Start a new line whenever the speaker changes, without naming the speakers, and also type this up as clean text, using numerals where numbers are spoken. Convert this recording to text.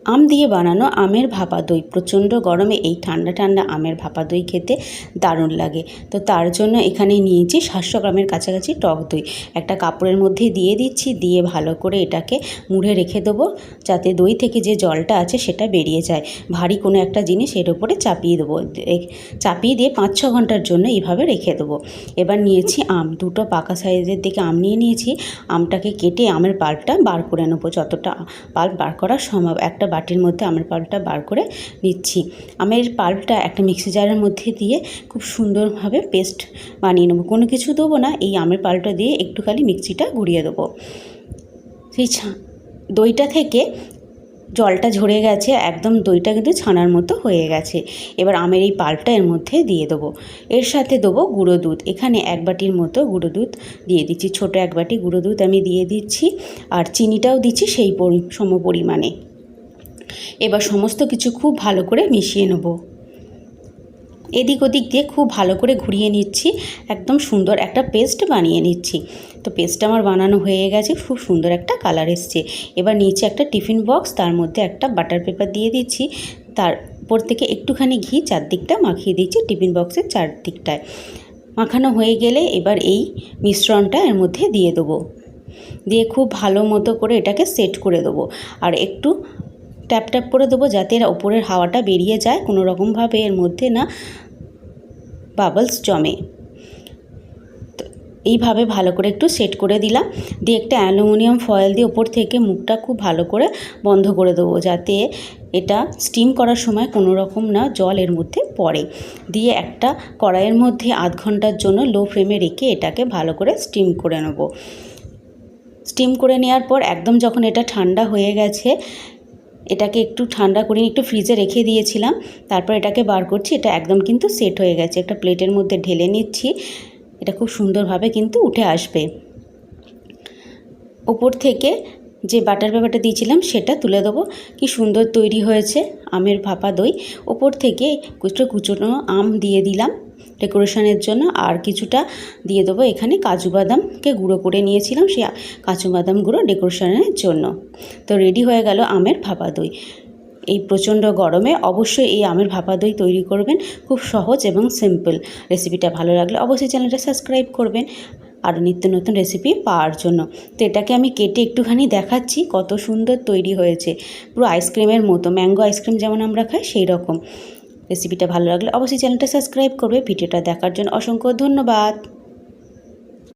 আম দিয়ে বানানো আমের ভাপা দই। প্রচণ্ড গরমে এই ঠান্ডা ঠান্ডা আমের ভাপা দই খেতে দারুণ লাগে। তো তার জন্য এখানে নিয়েছি 700 গ্রামের কাছাকাছি টক দই। একটা কাপড়ের মধ্যে দিয়ে দিচ্ছি, দিয়ে ভালো করে এটাকে মুড়ে রেখে দেবো, যাতে দই থেকে যে জলটা আছে সেটা বেরিয়ে যায়। ভারী কোনো একটা জিনিস এর উপরে চাপিয়ে দেবো, চাপিয়ে দিয়ে 5-6 ঘন্টার জন্য এইভাবে রেখে দেবো। এবার নিয়েছি আম, দুটো পাকা সাইজের দিকে আম নিয়ে নিয়েছি। আমটাকে কেটে আমের পাল্পটা বার করে নেবো, যতটা পাল্প বার করা সম্ভব। একটা বাটির মধ্যে আমের পাল্পটা বার করে নিচ্ছি। আমের পাল্পটা একটা মিক্সি জারের মধ্যে দিয়ে খুব সুন্দরভাবে পেস্ট বানিয়ে নেবো। কোনো কিছু দেবো না, এই আমের পাল্পটা দিয়ে একটু খালি মিক্সিটা ঘুরিয়ে দেবো। সেই দইটা থেকে জলটা ঝরে গেছে, একদম দইটা কিন্তু ছানার মতো হয়ে গেছে। এবার আমের এই পাল্পটা এর মধ্যে দিয়ে দেবো। এর সাথে দেবো গুঁড়ো দুধ। এখানে 1 বাটির মতো গুঁড়ো দুধ দিয়ে দিচ্ছি, ছোটো 1 বাটি গুঁড়ো দুধ আমি দিয়ে দিচ্ছি। আর চিনিটাও দিচ্ছি সেই সম পরিমাণে। এবার সমস্ত কিছু খুব ভালো করে মিশিয়ে নেব। এদিক ওদিক দিয়ে খুব ভালো করে ঘুরিয়ে নিচ্ছি, একদম সুন্দর একটা পেস্ট বানিয়ে নিচ্ছি। তো পেস্টটা আমার বানানো হয়ে গেছে, খুব সুন্দর একটা কালার এসছে। এবার নিচে একটা টিফিন বক্স, তার মধ্যে একটা বাটার পেপার দিয়ে দিচ্ছি, তারপর থেকে একটুখানি ঘি চারদিকটা মাখিয়ে দিচ্ছি টিফিন বক্সের চারদিকটায়। মাখানো হয়ে গেলে এবার এই মিশ্রণটা এর মধ্যে দিয়ে দেবো, দিয়ে খুব ভালো মতো করে এটাকে সেট করে দেবো। আর একটু ট্যাপ ট্যাপ করে দেবো, যাতে এর ওপরের হাওয়াটা বেরিয়ে যায়, কোনো রকমভাবে এর মধ্যে না বাবলস জমে। তো এইভাবে ভালো করে একটু সেট করে দিলাম, দিয়ে একটা অ্যালুমিনিয়াম ফয়েল দিয়ে ওপর থেকে মুখটা খুব ভালো করে বন্ধ করে দেবো, যাতে এটা স্টিম করার সময় কোনো রকম না জল এর মধ্যে পড়ে। দিয়ে একটা কড়াইয়ের মধ্যে আধ ঘন্টার জন্য লো ফ্লেমে রেখে এটাকে ভালো করে স্টিম করে নেব। স্টিম করে নেওয়ার পর একদম যখন এটা ঠান্ডা হয়ে গেছে, এটাকে একটু ঠান্ডা করে একটু ফ্রিজে রেখে দিয়েছিলাম, তারপর এটাকে বার করছি। এটা একদম কিন্তু সেট হয়ে গেছে। একটা প্লেটের মধ্যে ঢেলে নিচ্ছি, এটা খুব সুন্দরভাবে কিন্তু উঠে আসবে। ওপর থেকে যে বাটার পেপারটা দিয়েছিলাম সেটা তুলে দেবো। কি সুন্দর তৈরি হয়েছে আমের ভাপা দই। ওপর থেকে কুচনো আম দিয়ে দিলাম ডেকোরেশনের জন্য, আর কিছুটা দিয়ে দেবো এখানে কাজু বাদামকে গুঁড়ো করে নিয়েছিলাম, সেই কাজু বাদাম গুঁড়ো ডেকোরেশনের জন্য। তো রেডি হয়ে গেল আমের ভাপা দই। এই প্রচণ্ড গরমে অবশ্যই এই আমের ভাপা দই তৈরি করবেন, খুব সহজ এবং সিম্পল। রেসিপিটা ভালো লাগলে অবশ্যই চ্যানেলটা সাবস্ক্রাইব করবেন আরও নিত্য নতুন রেসিপি পাওয়ার জন্য। তো এটাকে আমি কেটে একটুখানি দেখাচ্ছি, কত সুন্দর তৈরি হয়েছে, পুরো আইসক্রিমের মতো, ম্যাঙ্গো আইসক্রিম যেমন আমরা খাই সেই রকম। রেসিপিটা ভালো লাগলে অবশ্যই চ্যানেলটা সাবস্ক্রাইব করবে। ভিডিওটা দেখার জন্য অসংখ্য ধন্যবাদ।